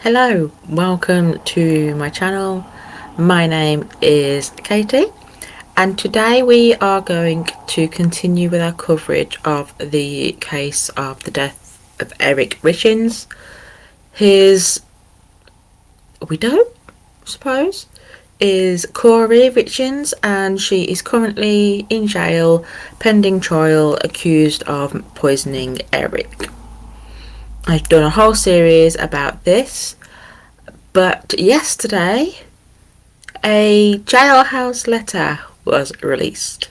Hello, welcome to my channel. My name is Katie, and today we are going to continue with our coverage of the case of the death of Kouri Richins. His widow, I suppose, is Kouri Richins, and she is currently in jail pending trial, accused of poisoning Kouri. I've done a whole series about this, but yesterday a jailhouse letter was released,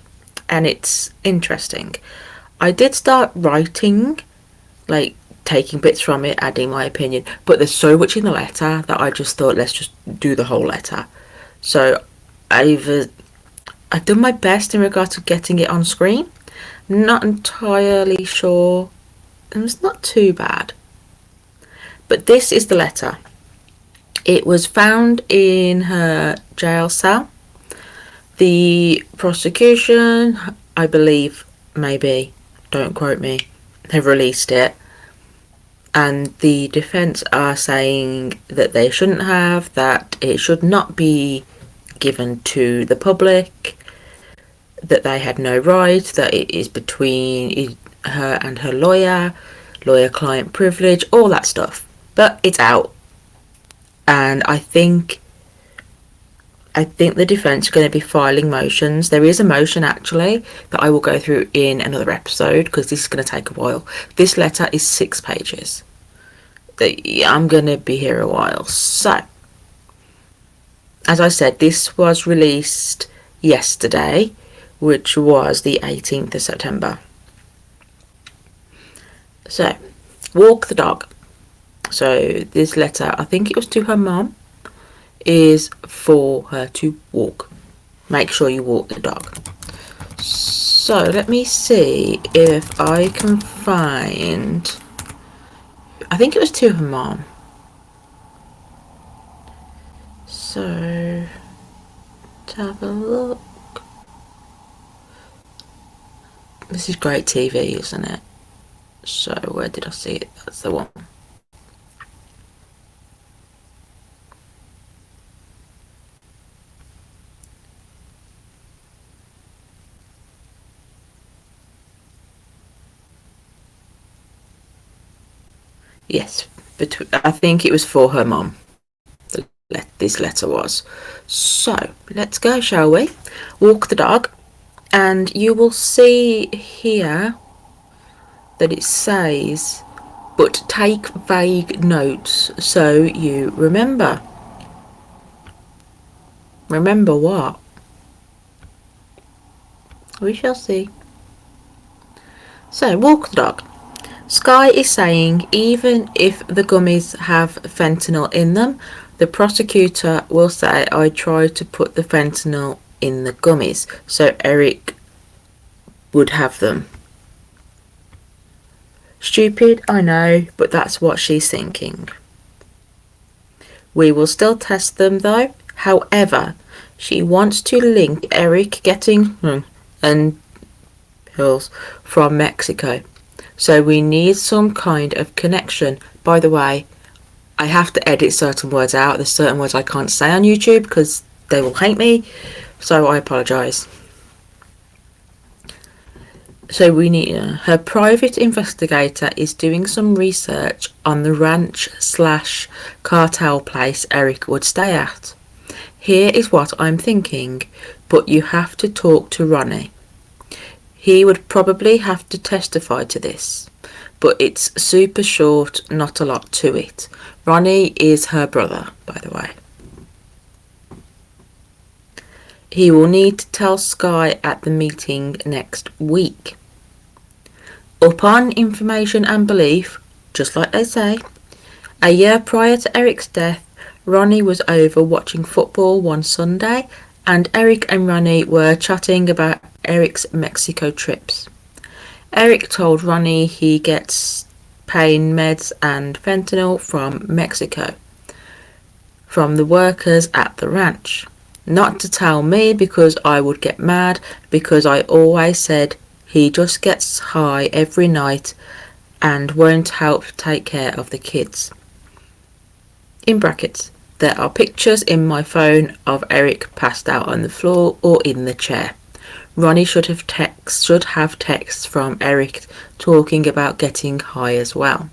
and it's interesting. I did start writing, like taking bits from it, adding my opinion, but there's so much in the letter that I just thought, let's just do the whole letter. So I've done my best in regards to getting it on screen. Not entirely sure. It was not too bad. But this is the letter. It was found in her jail cell. The prosecution, I believe, maybe, don't quote me, have released it. And the defence are saying that they shouldn't have, that it should not be given to the public, that they had no right, that it is between her and her lawyer-client privilege, all that stuff. But it's out. And I think the defence are going to be filing motions. There is a motion actually that I will go through in another episode because this is going to take a while. This letter is 6 pages. I'm going to be here a while. So, as I said, this was released yesterday, which was the 18th of September. So, walk the dog. So this letter, I think it was to her mum, is for her to walk. Make sure you walk the dog. So let me see if I can find, I think it was to her mum. So let's have a look. This is great TV, isn't it? So where did I see it? That's the one. Yes, but I think it was for her mum. This letter was. So let's go, shall we? Walk the dog, and you will see here that it says, but take vague notes so you remember. Remember what? We shall see. So walk the dog. Sky is saying even if the gummies have fentanyl in them, the prosecutor will say I tried to put the fentanyl in the gummies, so Kouri would have them. Stupid, I know, but that's what she's thinking. We will still test them though. However, she wants to link Kouri getting and pills from Mexico. So we need some kind of connection. By the way, I have to edit certain words out. There's certain words I can't say on YouTube because they will hate me. So I apologise. So we need her private investigator is doing some research on the ranch/cartel place Kouri would stay at. Here is what I'm thinking, but you have to talk to Ronnie. He would probably have to testify to this, but it's super short, not a lot to it. Ronnie is her brother, by the way. He will need to tell Sky at the meeting next week. Upon information and belief, just like they say, a year prior to Kouri's death, Ronnie was over watching football one Sunday, and Kouri and Ronnie were chatting about Kouri's Mexico trips. Kouri told Ronnie he gets pain meds and fentanyl from Mexico, from the workers at the ranch. Not to tell me because I would get mad, because I always said he just gets high every night and won't help take care of the kids. In brackets, there are pictures in my phone of Eric passed out on the floor or in the chair. Ronnie should have texts from Eric talking about getting high as well.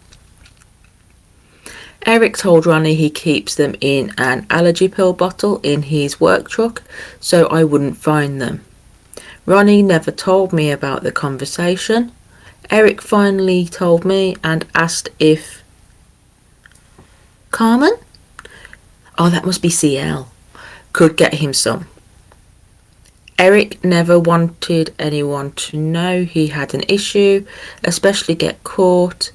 Eric told Ronnie he keeps them in an allergy pill bottle in his work truck, so I wouldn't find them. Ronnie never told me about the conversation. Eric finally told me and asked if Carmen? Oh, that must be CL. Could get him some. Eric never wanted anyone to know he had an issue, especially get caught.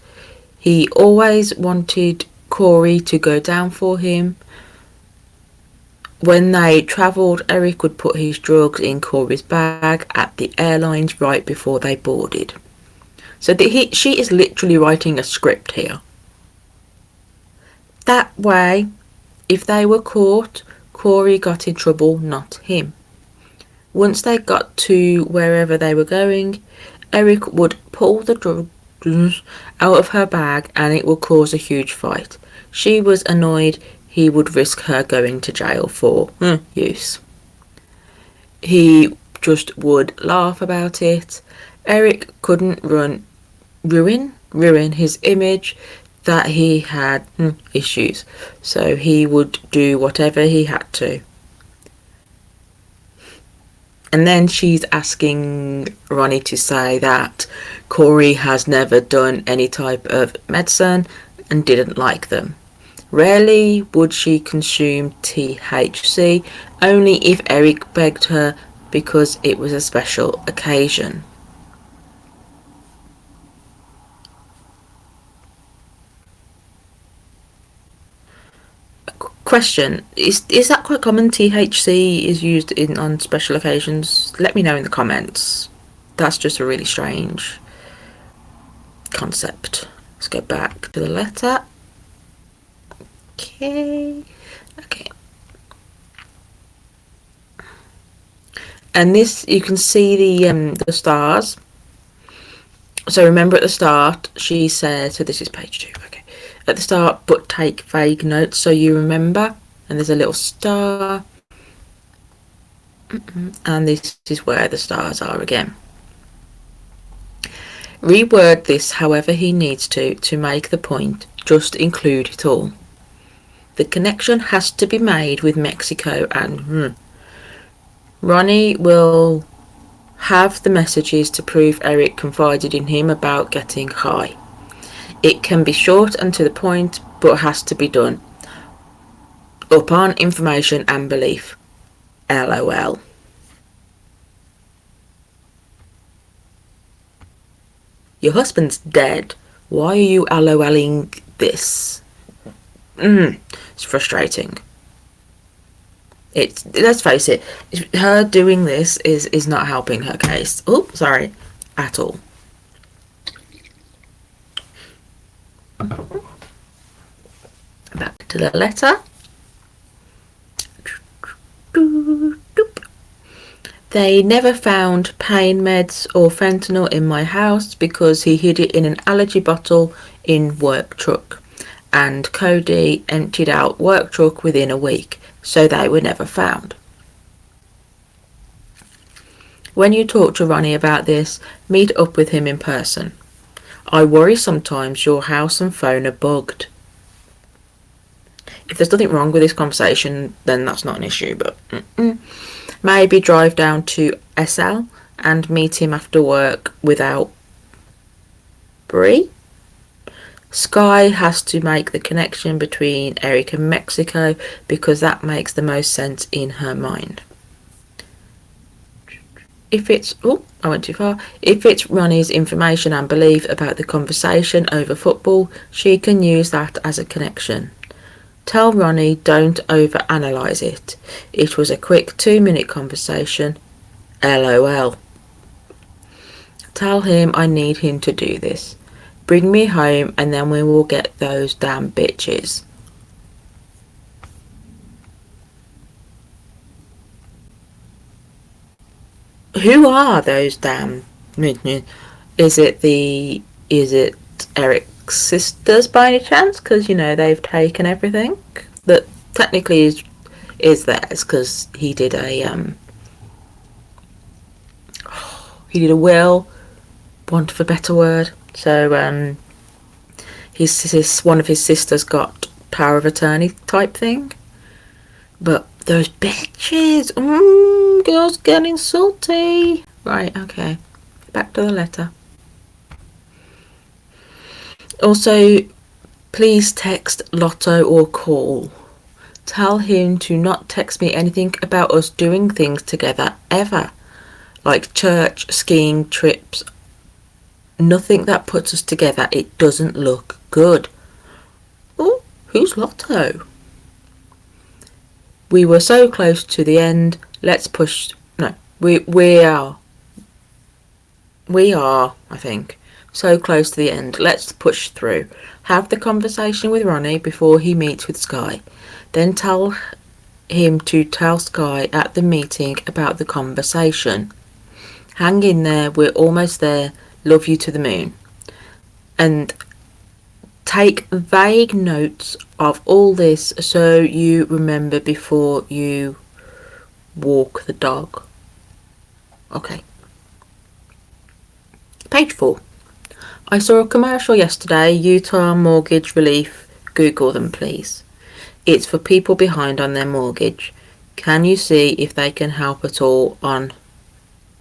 He always wanted Kouri to go down for him. When they travelled, Eric would put his drugs in Kouri's bag at the airlines right before they boarded. So she is literally writing a script here. That way, if they were caught, Kouri got in trouble, not him. Once they got to wherever they were going, Eric would pull the drugs out of her bag and it would cause a huge fight. She was annoyed he would risk her going to jail for use. He just would laugh about it. Eric couldn't ruin his image that he had issues, so he would do whatever he had to. And then she's asking Ronnie to say that Kouri has never done any type of medicine and didn't like them. Rarely would she consume THC, only if Eric begged her because it was a special occasion. Question, is that quite common? THC is used on special occasions? Let me know in the comments. That's just a really strange concept. Let's go back to the letter. Okay. And this, you can see the stars. So remember at the start she said, so this is page 2, okay. At the start, but take vague notes so you remember. And there's a little star. And this is where the stars are again. Reword this however he needs to make the point. Just include it all. The connection has to be made with Mexico and Ronnie will have the messages to prove Eric confided in him about getting high. It can be short and to the point, but has to be done. Upon information and belief. LOL. Your husband's dead. Why are you LOLing this? It's frustrating. Let's face it, her doing this is not helping her case. Oh, sorry, at all. Back to the letter. They never found pain meds or fentanyl in my house because he hid it in an allergy bottle in work truck, and Cody emptied out work truck within a week, so they were never found. When you talk to Ronnie about this, meet up with him in person. I worry sometimes your house and phone are bugged. If there's nothing wrong with this conversation, then that's not an issue, but maybe drive down to SL and meet him after work without Brie. Sky has to make the connection between Eric and Mexico because that makes the most sense in her mind. If it's, I went too far. If it's Ronnie's information and belief about the conversation over football, she can use that as a connection. Tell Ronnie don't overanalyze it. It was a quick 2-minute conversation. LOL. Tell him I need him to do this. Bring me home and then we will get those damn bitches. Who are those damn? Is it Eric's sisters by any chance? Because, they've taken everything. that technically is theirs because he did a will, want of a better word. So one of his sisters got power of attorney type thing. But those bitches, girls getting salty. Right, okay. Back to the letter. Also, please text Lotto or call. Tell him to not text me anything about us doing things together ever. Like church, skiing, trips. Nothing that puts us together. It doesn't look good. Oh, who's Lotto? We were so close to the end. Let's push. No, we are. We are, I think, so close to the end. Let's push through. Have the conversation with Ronnie before he meets with Sky. Then tell him to tell Sky at the meeting about the conversation. Hang in there. We're almost there. Love you to the moon. And take vague notes of all this so you remember before you walk the dog. Okay. Page 4. I saw a commercial yesterday, Utah Mortgage Relief. Google them, please. It's for people behind on their mortgage. Can you see if they can help at all on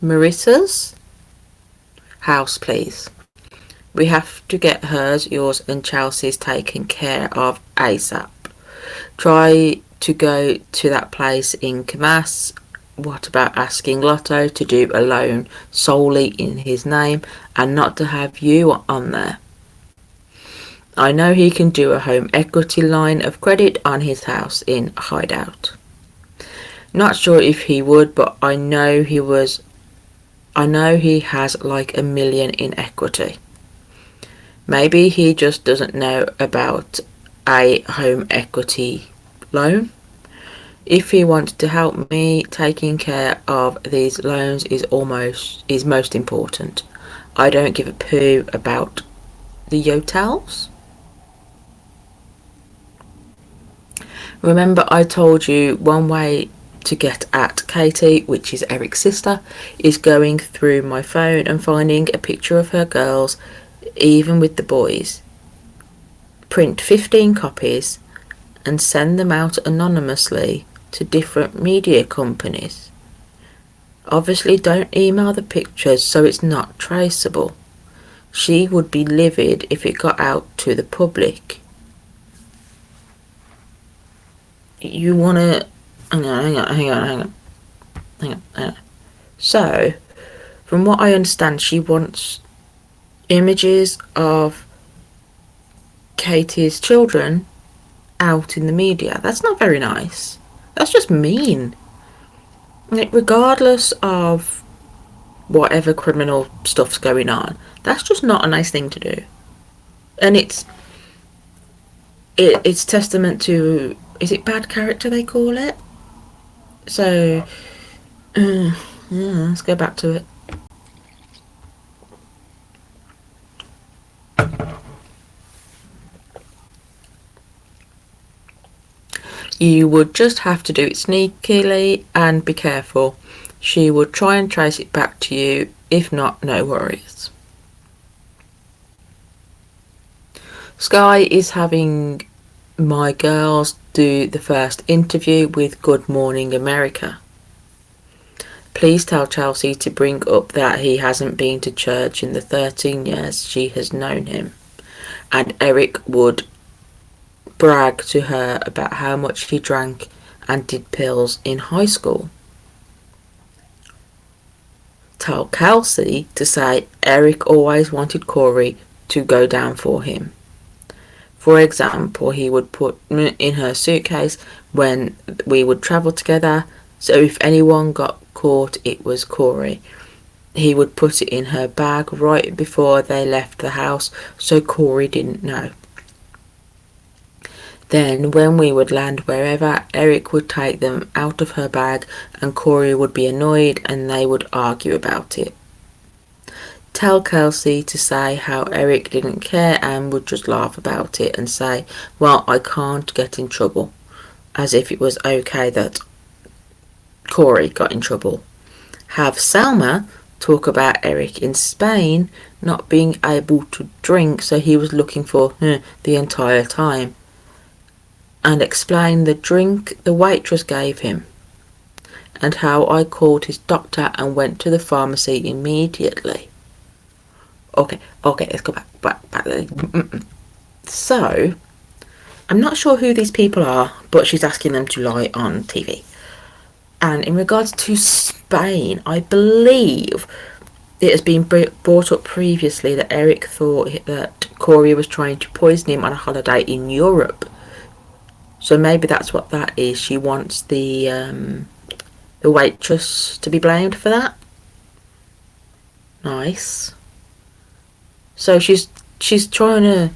Marissa's house, please? We have to get hers, yours and Chelsea's taken care of ASAP. Try to go to that place in Camas. What about asking Lotto to do a loan solely in his name and not to have you on there? I know he can do a home equity line of credit on his house in Hideout. Not sure if he would, but I know he has like $1 million in equity. Maybe he just doesn't know about a home equity loan. If he wants to help me, taking care of these loans is most important. I don't give a poo about the hotels. Remember I told you one way to get at Katie, which is Eric's sister, is going through my phone and finding a picture of her girls, even with the boys. Print 15 copies and send them out anonymously to different media companies. Obviously don't email the pictures so it's not traceable. She would be livid if it got out to the public. You want to... Hang on. So, from what I understand, she wants images of Katie's children out in the media. That's not very nice. That's just mean. Like, regardless of whatever criminal stuff's going on, that's just not a nice thing to do. And it's testament to, is it bad character they call it? So, yeah, let's go back to it. You would just have to do it sneakily and be careful. She would try and trace it back to you. If not, no worries. Sky is having my girls do the first interview with Good Morning America. Please tell Chelsea to bring up that he hasn't been to church in the 13 years she has known him. And Eric would brag to her about how much he drank and did pills in high school. Tell Kelsey to say Eric always wanted Kouri to go down for him. For example, he would put in her suitcase when we would travel together, so if anyone got caught it was Kouri. He would put it in her bag right before they left the house so Kouri didn't know. Then when we would land wherever, Eric would take them out of her bag and Kouri would be annoyed and they would argue about it. Tell Kelsey to say how Eric didn't care and would just laugh about it and say, well, I can't get in trouble. as if it was okay that Kouri got in trouble. Have Selma talk about Eric in Spain not being able to drink, so he was looking for her the entire time, and explain the drink the waitress gave him, and how I called his doctor and went to the pharmacy immediately. Okay, let's go back. So, I'm not sure who these people are, but she's asking them to lie on TV. And in regards to Spain, I believe it has been brought up previously that Eric thought that Kouri was trying to poison him on a holiday in Europe. So maybe that's what that is. She wants the waitress to be blamed for that. Nice. So she's trying to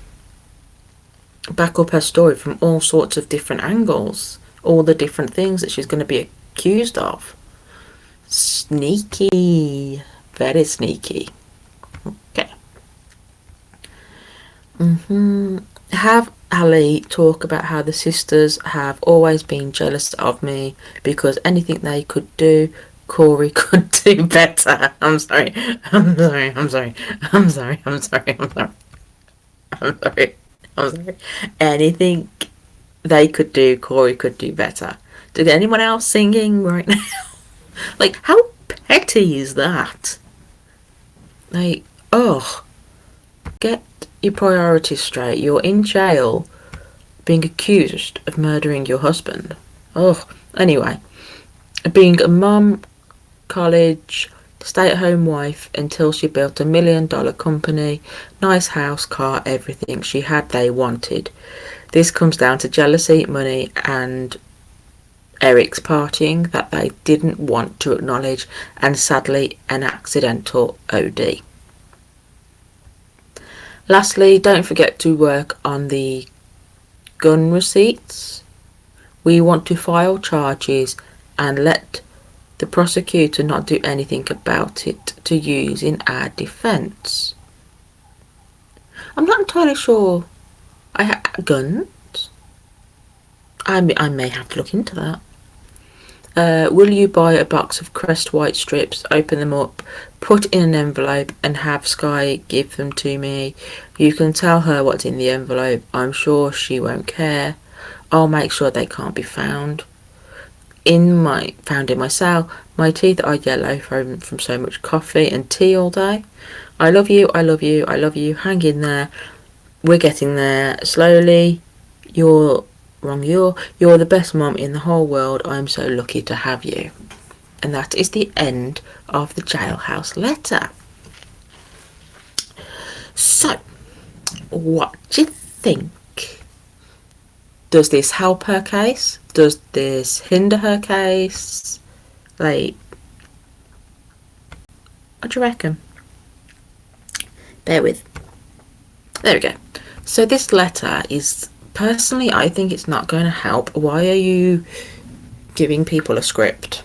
back up her story from all sorts of different angles, all the different things that she's going to be accused of. Sneaky, very sneaky. Okay. Have Ali talk about how the sisters have always been jealous of me because anything they could do, Kouri could do better. I'm sorry. Anything they could do, Kouri could do better. Did anyone else singing right now? Like, how petty is that? Like, oh, get your priorities straight. You're in jail being accused of murdering your husband. Oh, anyway, being a mum, college, stay-at-home wife until she built $1 million company, nice house, car, everything she had they wanted. This comes down to jealousy, money, and Eric's partying that they didn't want to acknowledge, and sadly an accidental OD. Lastly, don't forget to work on the gun receipts. We want to file charges and let the prosecutor not do anything about it to use in our defence. I'm not entirely sure. Guns? I may have to look into that. Will you buy a box of Crest White strips, open them up, put in an envelope and have Sky give them to me? You can tell her what's in the envelope. I'm sure she won't care. I'll make sure they can't be found. Found in my cell. My teeth are yellow from so much coffee and tea all day. I love you. Hang in there. We're getting there slowly. You're the best mum in the whole world. I'm so lucky to have you. And that is the end of the jailhouse letter. So, what do you think? Does this help her case? Does this hinder her case? Like, what do you reckon? Bear with. There we go. So this letter is, personally, I think it's not going to help. Why are you giving people a script?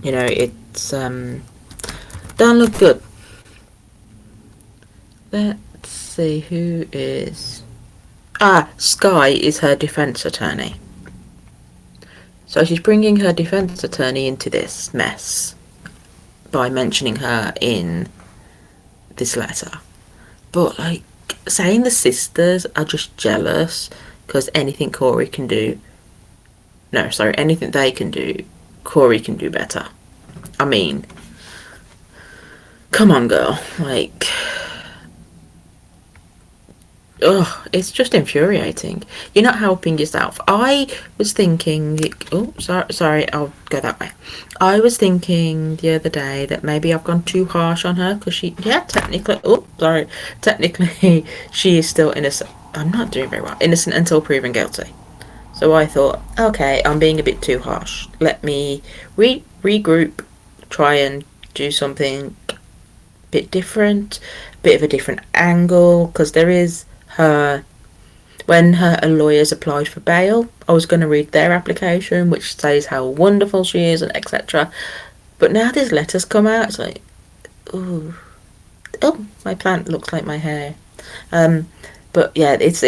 You know, it's don't look good. Let's see who is. Sky is her defence attorney. So she's bringing her defence attorney into this mess by mentioning her in this letter. But, like, saying the sisters are just jealous because anything Kouri can do... No, sorry, anything they can do, Kouri can do better. I mean, come on, girl. Like... Ugh, it's just infuriating. You're not helping yourself. I was thinking... Oh, sorry, I'll go that way. I was thinking the other day that maybe I've gone too harsh on her because she... Yeah, technically... Oh, sorry. Technically, she is still innocent. I'm not doing very well. Innocent until proven guilty. So I thought, okay, I'm being a bit too harsh. Let me regroup, try and do something a bit different, bit of a different angle, because there is... when her lawyers applied for bail, I was going to read their application, which says how wonderful she is and etc. But now these letters come out, it's like, ooh, oh, my plant looks like my hair. But yeah, it's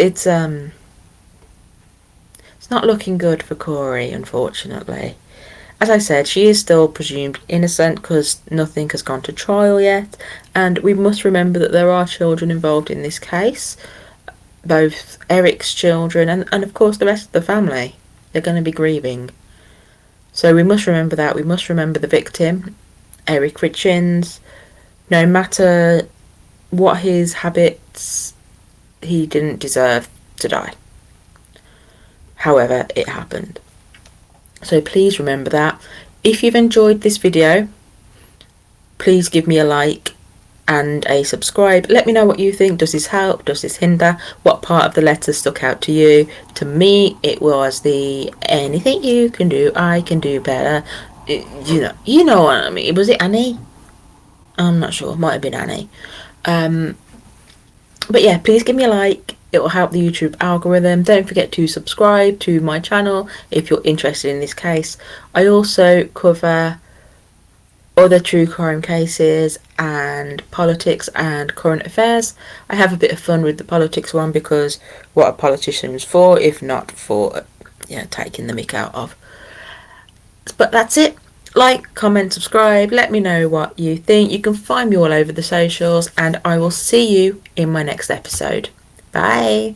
It's not looking good for Kouri, unfortunately. As I said, she is still presumed innocent because nothing has gone to trial yet, and we must remember that there are children involved in this case, both Eric's children and of course the rest of the family. They're going to be grieving. So we must remember that. We must remember the victim, Kouri Richins. No matter what his habits, he didn't deserve to die. However, it happened. So please remember that. If you've enjoyed this video, please give me a like and a subscribe. Let me know what you think. Does this help? Does this hinder? What part of the letter stuck out to you? To me, it was the anything you can do, I can do better. You know what I mean. Was it Annie? I'm not sure. Might have been Annie. But yeah, please give me a like. It will help the YouTube algorithm. Don't forget to subscribe to my channel if you're interested in this case. I also cover other true crime cases and politics and current affairs. I have a bit of fun with the politics one because what are politicians for if not for taking the mick out of. But that's it. Like, comment, subscribe, let me know what you think. You can find me all over the socials, and I will see you in my next episode. Bye.